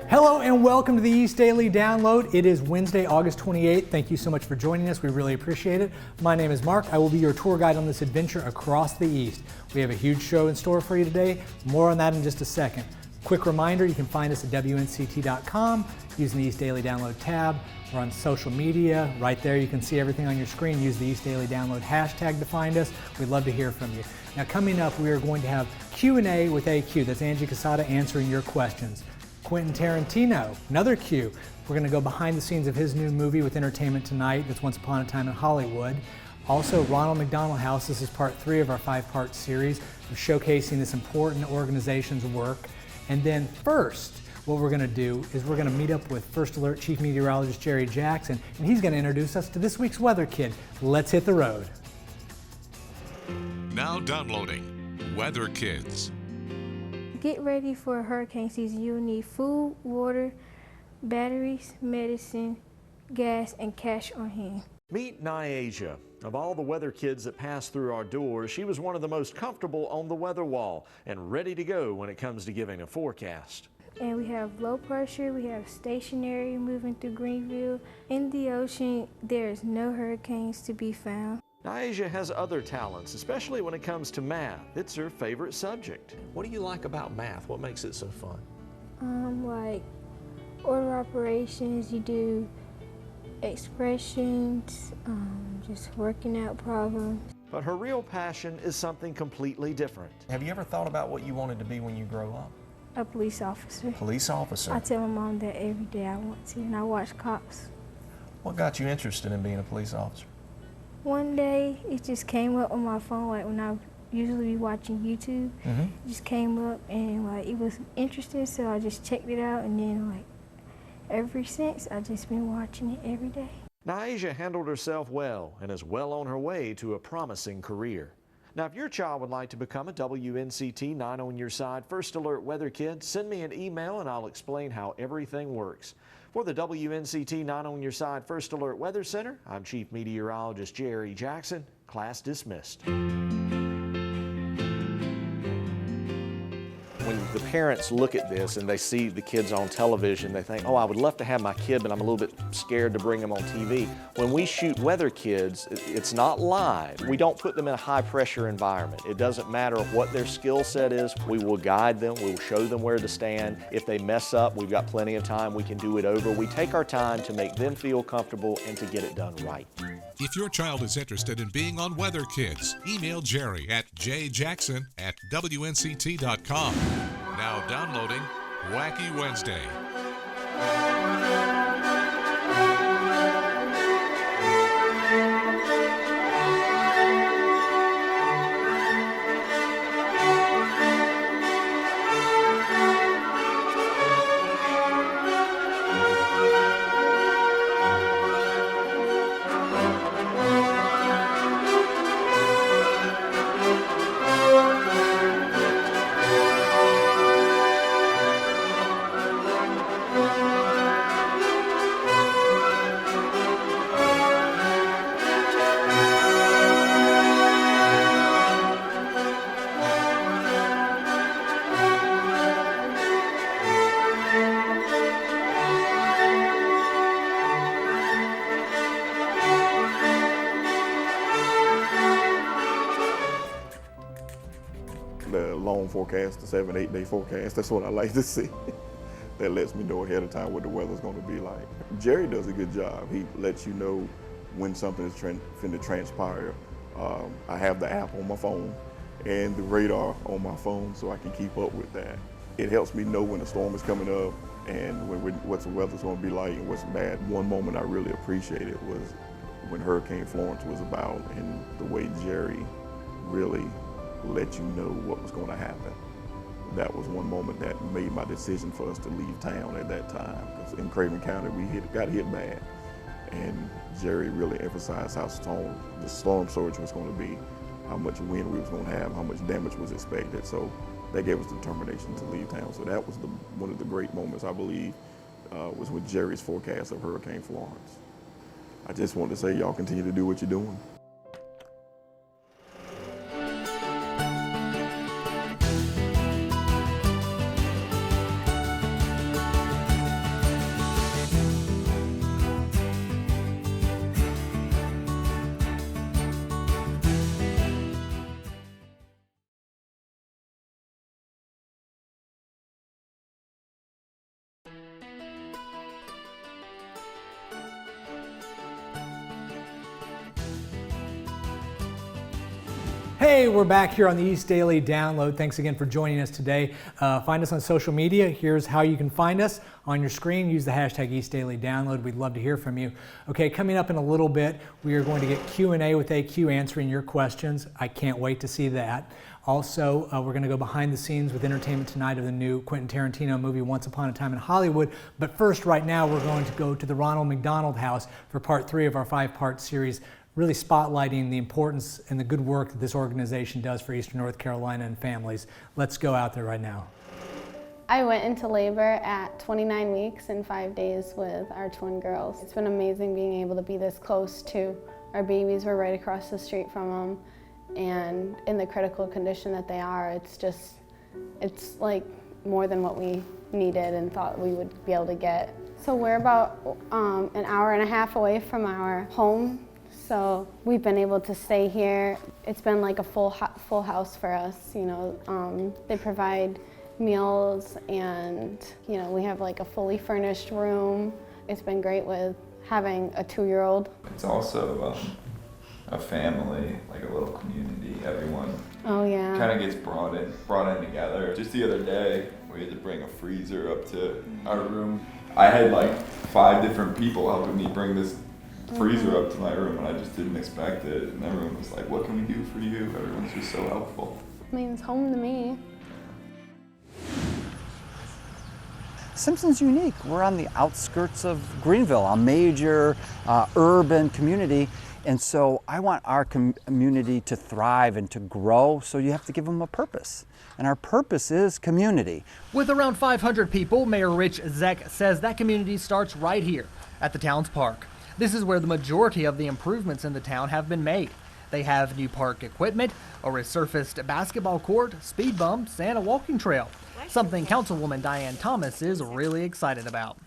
Hello and welcome to the East Daily Download. It is Wednesday, August 28th. Thank you so much for joining us. We really appreciate it. My name is Mark. I will be your tour guide on this adventure across the East. We have a huge show in store for you today. More on that in just a second. Quick reminder, you can find us at WNCT.com using the East Daily Download tab. We're on social media. Right there you can see everything on your screen. Use the East Daily Download hashtag to find us. We'd love to hear from you. Now coming up, we are going to have Q&A with AQ. That's Angie Casada answering your questions. Quentin Tarantino, another Q. We're going to go behind the scenes of his new movie with Entertainment Tonight, that's Once Upon a Time in Hollywood. Also, Ronald McDonald House, this is part 3 of our 5-part series of showcasing this important organization's work. And then first, what we're going to do is we're going to meet up with First Alert Chief Meteorologist Jerry Jackson, and he's going to introduce us to this week's weather kid. Let's hit the road. Now downloading Weather Kids. Get ready for hurricane season. You'll need food, water, batteries, medicine, gas, and cash on hand. Meet Nyasia. Of all the weather kids that passed through our doors, she was one of the most comfortable on the weather wall and ready to go when it comes to giving a forecast. And we have low pressure, we have stationary moving through Greenville. In the ocean, there is no hurricanes to be found. Nyasia has other talents, especially when it comes to math. It's her favorite subject. What do you like about math? What makes it so fun? Like order operations, you do expressions, just working out problems. But her real passion is something completely different. Have you ever thought about what you wanted to be when you grow up? A police officer. Police officer. I tell my mom that every day I want to, and I watch cops. What got you interested in being a police officer? One day, it just came up on my phone, like when I usually be watching YouTube. It just came up and like it was interesting, so I just checked it out, and then like ever since, I've just been watching it every day. Nyasia handled herself well and is well on her way to a promising career. Now, if your child would like to become a WNCT 9 on your side First Alert Weather Kid, send me an email and I'll explain how everything works. For the WNCT 9 on your side First Alert Weather Center, I'm Chief Meteorologist Jerry Jackson. Class dismissed. When the parents look at this and they see the kids on television, they think, oh, I would love to have my kid, but I'm a little bit scared to bring them on TV. When we shoot weather kids, it's not live. We don't put them in a high-pressure environment. It doesn't matter what their skill set is. We will guide them. We will show them where to stand. If they mess up, we've got plenty of time. We can do it over. We take our time to make them feel comfortable and to get it done right. If your child is interested in being on Weather Kids, email Jerry at jjackson@WNCT.com. Now downloading Wacky Wednesday. The long forecast, the 7-8 day forecast, that's what I like to see. That lets me know ahead of time what the weather's going to be like. Jerry does a good job. He lets you know when something is finna transpire. I have the app on my phone and the radar on my phone so I can keep up with that. It helps me know when the storm is coming up and what the weather's going to be like and what's bad. One moment I really appreciated was when Hurricane Florence was about and the way Jerry really let you know what was going to happen. That was one moment that made my decision for us to leave town at that time. Because in Craven County, we got hit bad. And Jerry really emphasized how strong the storm surge was going to be, how much wind we was going to have, how much damage was expected. So that gave us the determination to leave town. So that was one of the great moments, I believe, was with Jerry's forecast of Hurricane Florence. I just want to say y'all continue to do what you're doing. Hey, we're back here on the East Daily Download. Thanks again for joining us today. Find us on social media. Here's how you can find us on your screen. Use the hashtag East Daily Download. We'd love to hear from you. Okay, coming up in a little bit, we are going to get Q&A with AQ answering your questions. I can't wait to see that. Also, we're going to go behind the scenes with Entertainment Tonight of the new Quentin Tarantino movie, Once Upon a Time in Hollywood. But first, right now, we're going to go to the Ronald McDonald House for part 3 of our 5-part series, really spotlighting the importance and the good work that this organization does for Eastern North Carolina and families. Let's go out there right now. I went into labor at 29 weeks and 5 days with our twin girls. It's been amazing being able to be this close to our babies. We're right across the street from them, and in the critical condition that they are, it's like more than what we needed and thought we would be able to get. So we're about an hour and a half away from our home. So we've been able to stay here. It's been like a full house for us. You know, they provide meals, and you know, we have like a fully furnished room. It's been great with having a 2-year-old. It's also a family, like a little community. Everyone kind of gets brought in together. Just the other day, we had to bring a freezer up to our room. I had like 5 different people helping me bring this freezer up to my room, and I just didn't expect it, and everyone was like, what can we do for you? Everyone's just so helpful. I mean, it's home to me. Simpson's unique. We're on the outskirts of Greenville, a major urban community, and so I want our community to thrive and to grow, so you have to give them a purpose. And our purpose is community. With around 500 people, Mayor Rich Zeck says that community starts right here at the town's park. This is where the majority of the improvements in the town have been made. They have new park equipment, a resurfaced basketball court, speed bumps, and a walking trail. Something Councilwoman Diane Thomas is really excited about.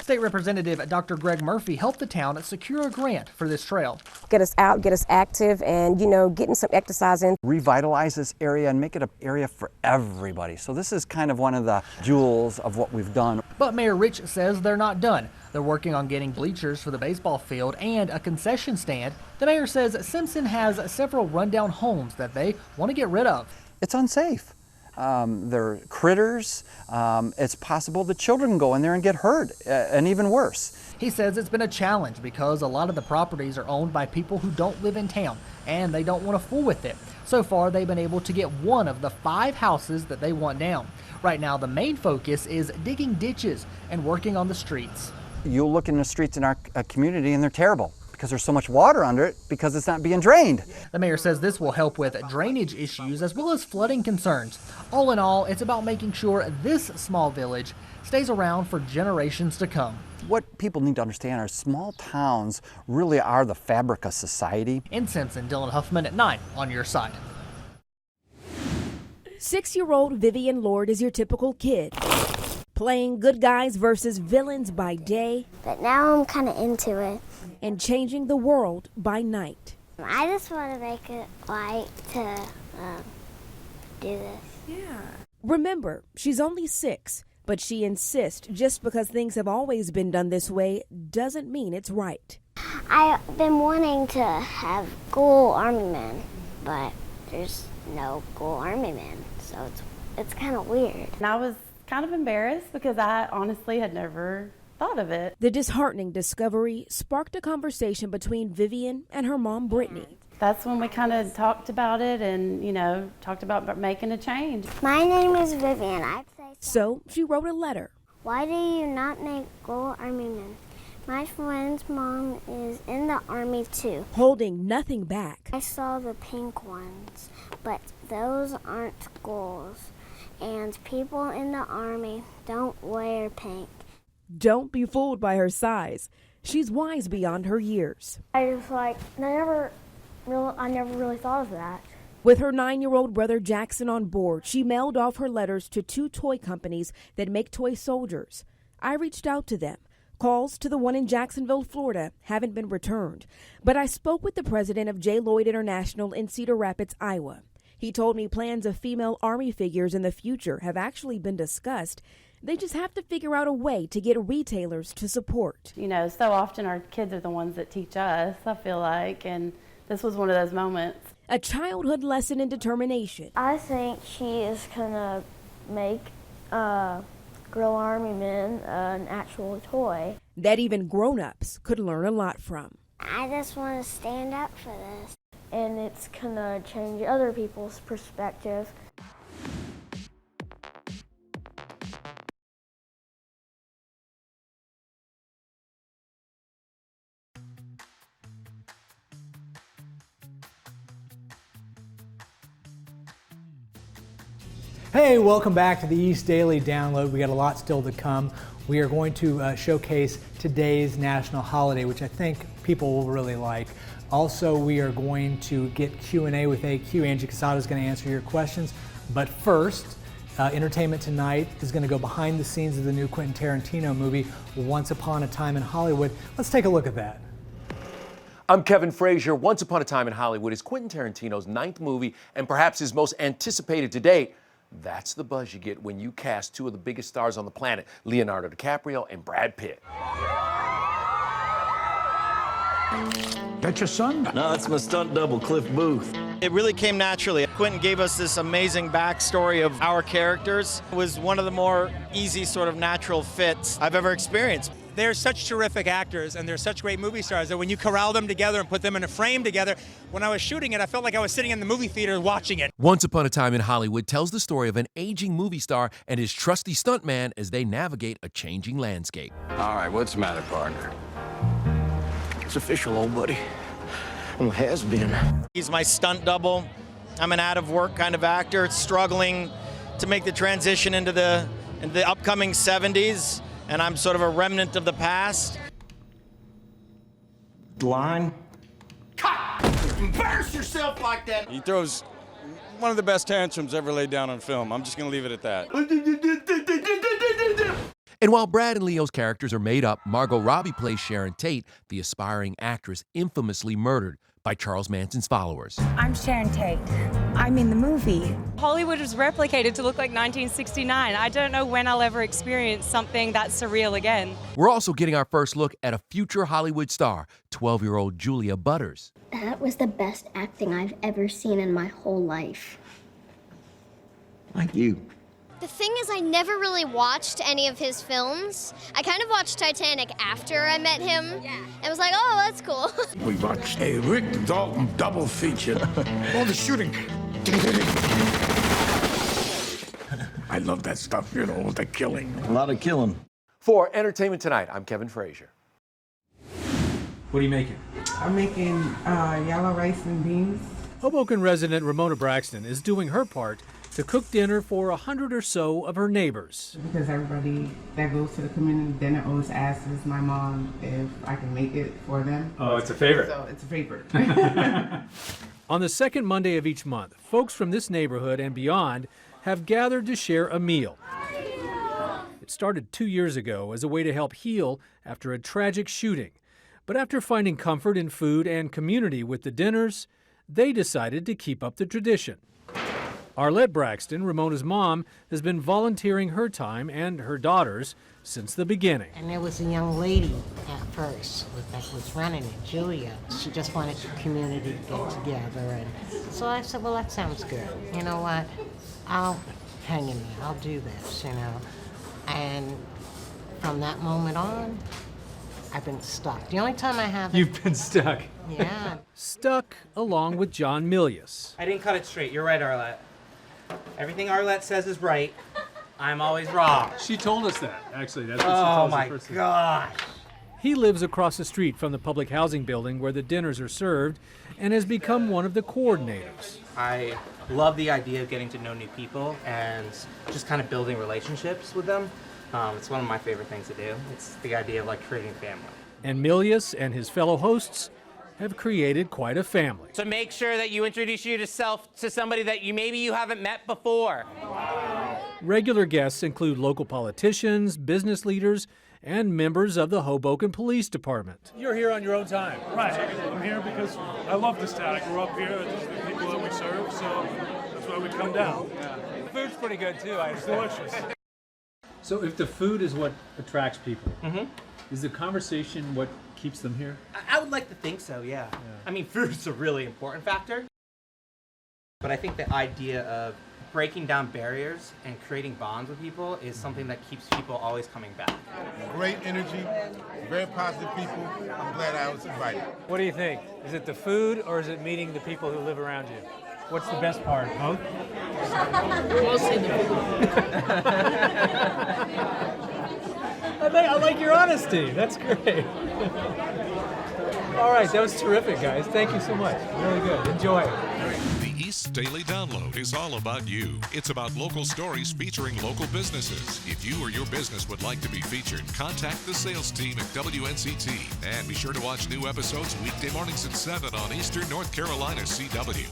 State Representative Dr. Greg Murphy helped the town secure a grant for this trail. Get us out, get us active, and, you know, getting some exercise in. Revitalize this area and make it an area for everybody. So this is kind of one of the jewels of what we've done. But Mayor Rich says they're not done. They're working on getting bleachers for the baseball field and a concession stand. The mayor says Simpson has several rundown homes that they want to get rid of. It's unsafe. They're critters. It's possible the children go in there and get hurt, and even worse. He says it's been a challenge because a lot of the properties are owned by people who don't live in town, and they don't want to fool with it. So far, they've been able to get 1 of the 5 houses that they want down. Right now, the main focus is digging ditches and working on the streets. You'll look in the streets in our community, and they're terrible, because there's so much water under it because it's not being drained. The mayor says this will help with drainage issues as well as flooding concerns. All in all, it's about making sure this small village stays around for generations to come. What people need to understand are small towns really are the fabric of society. In Simpson, Dylan Huffman at 9 on your side. 6-year-old Vivian Lord is your typical kid, playing good guys versus villains by day, but now I'm kind of into it, and changing the world by night. I just want to make it like to do this. Yeah. Remember, she's only 6, but she insists just because things have always been done this way doesn't mean it's right. I've been wanting to have cool army men, but there's no cool army men, so it's kind of weird. And I was kind of embarrassed because I honestly had never thought of it. The disheartening discovery sparked a conversation between Vivian and her mom, Brittany. That's when we kind of talked about it and, you know, talked about making a change. My name is Vivian. I'd say so she wrote a letter. Why do you not make gold army men? My friend's mom is in the army too. Holding nothing back. I saw the pink ones, but those aren't goals. And people in the army don't wear pink. Don't be fooled by her size. She's wise beyond her years. I never really thought of that. With her 9-year-old brother Jackson on board, she mailed off her letters to 2 toy companies that make toy soldiers. I reached out to them. Calls to the one in Jacksonville, Florida haven't been returned. But I spoke with the president of J. Lloyd International in Cedar Rapids, Iowa. He told me plans of female Army figures in the future have actually been discussed. They just have to figure out a way to get retailers to support. You know, so often our kids are the ones that teach us, I feel like, and this was one of those moments. A childhood lesson in determination. I think she is gonna make Girl Army Men an actual toy. That even grown-ups could learn a lot from. I just want to stand up for this. And it's gonna change other people's perspective. Hey, welcome back to the East Daily Download. We got a lot still to come. We are going to showcase today's national holiday, which I think people will really like. Also, we are going to get Q&A with AQ. Angie Casado is going to answer your questions. But first, Entertainment Tonight is going to go behind the scenes of the new Quentin Tarantino movie, Once Upon a Time in Hollywood. Let's take a look at that. I'm Kevin Frazier. Once Upon a Time in Hollywood is Quentin Tarantino's 9th movie and perhaps his most anticipated to date. That's the buzz you get when you cast two of the biggest stars on the planet, Leonardo DiCaprio and Brad Pitt. That your son? No, it's my stunt double, Cliff Booth. It really came naturally. Quentin gave us this amazing backstory of our characters. It was one of the more easy sort of natural fits I've ever experienced. They're such terrific actors and they're such great movie stars that when you corral them together and put them in a frame together, when I was shooting it, I felt like I was sitting in the movie theater watching it. Once Upon a Time in Hollywood tells the story of an aging movie star and his trusty stuntman as they navigate a changing landscape. All right, what's the matter, partner? It's official, old buddy. Well, has been. He's my stunt double. I'm an out-of-work kind of actor, struggling to make the transition into the upcoming 70s, and I'm sort of a remnant of the past. Line. Cut! Embarrass yourself like that! He throws one of the best tantrums ever laid down on film. I'm just going to leave it at that. And while Brad and Leo's characters are made up, Margot Robbie plays Sharon Tate, the aspiring actress infamously murdered by Charles Manson's followers. I'm Sharon Tate. I'm in the movie. Hollywood was replicated to look like 1969. I don't know when I'll ever experience something that surreal again. We're also getting our first look at a future Hollywood star, 12-year-old Julia Butters. That was the best acting I've ever seen in my whole life. Like you. The thing is, I never really watched any of his films. I kind of watched Titanic after I met him, and was like, oh, that's cool. We watched a Rick Dalton double feature. All the shooting. I love that stuff, you know, the killing. A lot of killing. For Entertainment Tonight, I'm Kevin Frazier. What are you making? I'm making yellow rice and beans. Hoboken resident Ramona Braxton is doing her part to cook dinner for 100 or so of her neighbors. Because everybody that goes to the community dinner always asks my mom if I can make it for them. Oh, it's a favorite. So it's a favorite. On the second Monday of each month, folks from this neighborhood and beyond have gathered to share a meal. It started 2 years ago as a way to help heal after a tragic shooting. But after finding comfort in food and community with the dinners, they decided to keep up the tradition. Arlette Braxton, Ramona's mom, has been volunteering her time and her daughters since the beginning. And there was a young lady at first that was running it, Julia. She just wanted the community to get together. And so I said, well, that sounds good. You know what? I'll hang in there. I'll do this, you know. And from that moment on, I've been stuck. The only time I haven't... You've been stuck. Yeah. Stuck along with John Milius. I didn't cut it straight. You're right, Arlette. Everything Arlette says is right. I'm always wrong. She told us that, actually. That's what she told us. Oh, my gosh. He lives across the street from the public housing building where the dinners are served and has become one of the coordinators. I love the idea of getting to know new people and just kind of building relationships with them. It's one of my favorite things to do. It's the idea of like creating family. And Milius and his fellow hosts have created quite a family. So make sure that you introduce yourself to somebody that maybe you haven't met before. Regular guests include local politicians, business leaders, and members of the Hoboken Police Department. You're here on your own time. Right. I'm here because I love this town. I grew up here. These are the people that we serve, so that's why we come down. The food's pretty good too. It's delicious. So if the food is what attracts people, is the conversation what keeps them here? I would like to think so, yeah. I mean, food's a really important factor. But I think the idea of breaking down barriers and creating bonds with people is something that keeps people always coming back. Great energy, very positive people. I'm glad I was invited. What do you think? Is it the food or is it meeting the people who live around you? What's the best part? Both? Mostly the I like your honesty. That's great. All right, that was terrific, guys. Thank you so much. Really good. Enjoy it. The East Daily Download is all about you. It's about local stories featuring local businesses. If you or your business would like to be featured, contact the sales team at WNCT. And be sure to watch new episodes weekday mornings at 7 on Eastern North Carolina CW.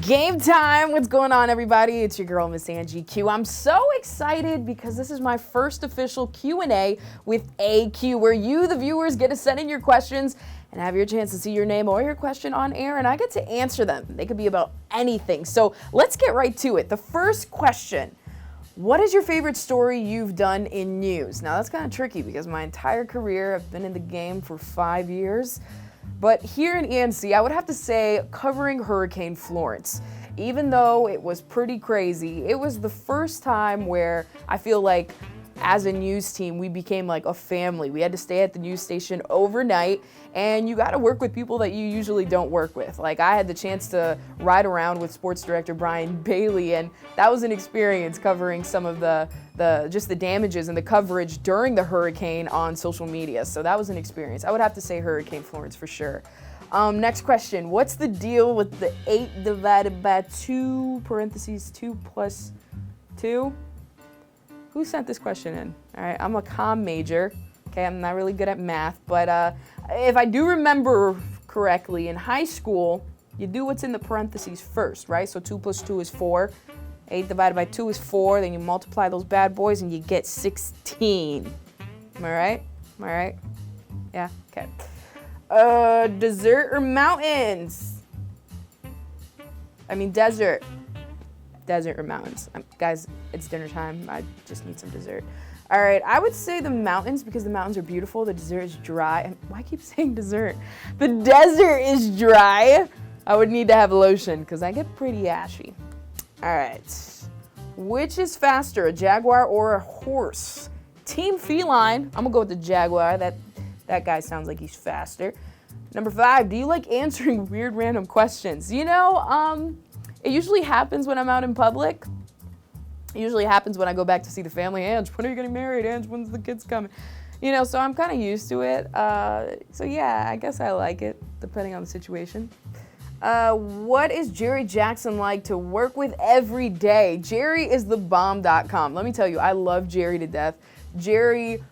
Game time! What's going on, everybody? It's your girl, Miss Angie Q. I'm so excited because this is my first official Q&A with AQ, where you, the viewers, get to send in your questions and have your chance to see your name or your question on air, and I get to answer them. They could be about anything. So let's get right to it. The first question: what is your favorite story you've done in news? Now, that's kind of tricky because my entire career, I've been in the game for 5 years. But here in ENC, I would have to say covering Hurricane Florence. Even though it was pretty crazy, it was the first time where I feel like as a news team, we became like a family. We had to stay at the news station overnight, and you got to work with people that you usually don't work with. Like, I had the chance to ride around with sports director Brian Bailey, and that was an experience covering some of the damages and the coverage during the hurricane on social media. So that was an experience. I would have to say Hurricane Florence for sure. Next question: what's the deal with the 8 divided by 2 parentheses 2 plus 2? Who sent this question in? All right, I'm a comm major. Okay, I'm not really good at math, but if I do remember correctly, in high school, you do what's in the parentheses first, right? So 2 plus 2 is 4. 8 divided by 2 is 4. Then you multiply those bad boys and you get 16. Am I right? Am I right? Yeah, okay. Desert or mountains? I mean desert. Desert or mountains? Guys, it's dinner time. I just need some dessert. All right, I would say the mountains because the mountains are beautiful. The desert is dry. And why keep saying dessert? The desert is dry. I would need to have lotion because I get pretty ashy. All right, which is faster, a jaguar or a horse? Team feline. I'm gonna go with the jaguar. That guy sounds like he's faster. Number 5, do you like answering weird random questions? You know, it usually happens when I'm out in public. It usually happens when I go back to see the family. Ange, when are you getting married? Ange, when's the kids coming? You know, so I'm kind of used to it. So yeah, I guess I like it, depending on the situation. What is Jerry Jackson like to work with every day? Jerry is the bomb.com. Let me tell you, I love Jerry to death. Jerry,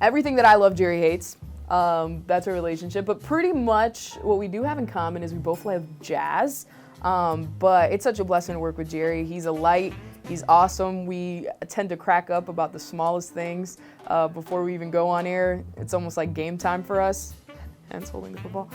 everything that I love, Jerry hates. That's our relationship. But pretty much what we do have in common is we both love jazz. But it's such a blessing to work with Jerry. He's a light. He's awesome. We tend to crack up about the smallest things before we even go on air. It's almost like game time for us. Hence holding the football.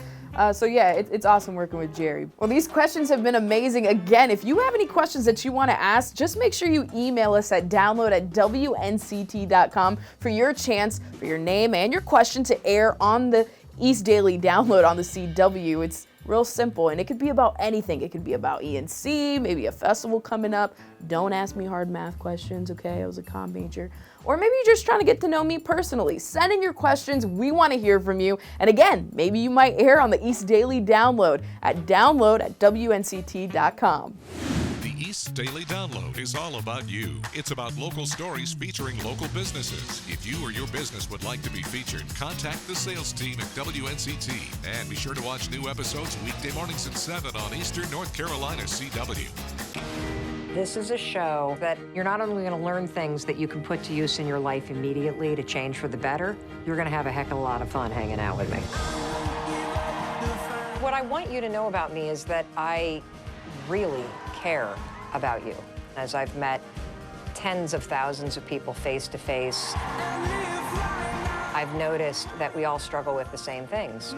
So yeah, it's awesome working with Jerry. Well, these questions have been amazing. Again, if you have any questions that you want to ask, just make sure you email us at download@WNCT.com for your chance for your name and your question to air on the East Daily Download on the CW. It's real simple, and it could be about anything. It could be about ENC, maybe a festival coming up. Don't ask me hard math questions, okay? I was a comm major. Or maybe you're just trying to get to know me personally. Send in your questions. We want to hear from you. And again, maybe you might air on the East Daily Download at download@WNCT.com. The East Daily Download is all about you. It's about local stories featuring local businesses. If you or your business would like to be featured, contact the sales team at WNCT. And be sure to watch new episodes weekday mornings at 7 on Eastern North Carolina CW. This is a show that you're not only going to learn things that you can put to use in your life immediately to change for the better, you're going to have a heck of a lot of fun hanging out with me. What I want you to know about me is that I really care about you. As I've met tens of thousands of people face to face, I've noticed that we all struggle with the same things.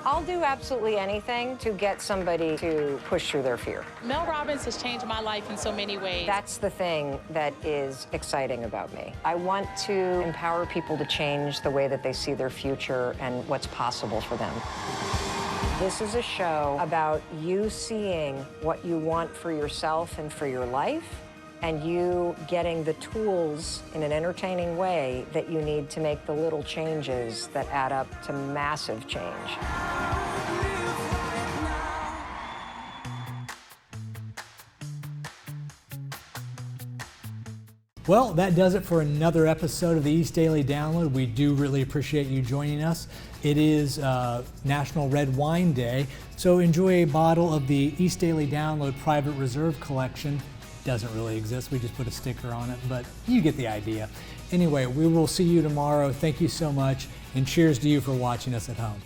I'll do absolutely anything to get somebody to push through their fear. Mel Robbins has changed my life in so many ways. That's the thing that is exciting about me. I want to empower people to change the way that they see their future and what's possible for them. This is a show about you seeing what you want for yourself and for your life, and you getting the tools in an entertaining way that you need to make the little changes that add up to massive change. Well, that does it for another episode of the East Daily Download. We do really appreciate you joining us. It is National Red Wine Day, so enjoy a bottle of the East Daily Download Private Reserve Collection. Doesn't really exist, we just put a sticker on it, but you get the idea. Anyway, we will see you tomorrow. Thank you so much, and cheers to you for watching us at home.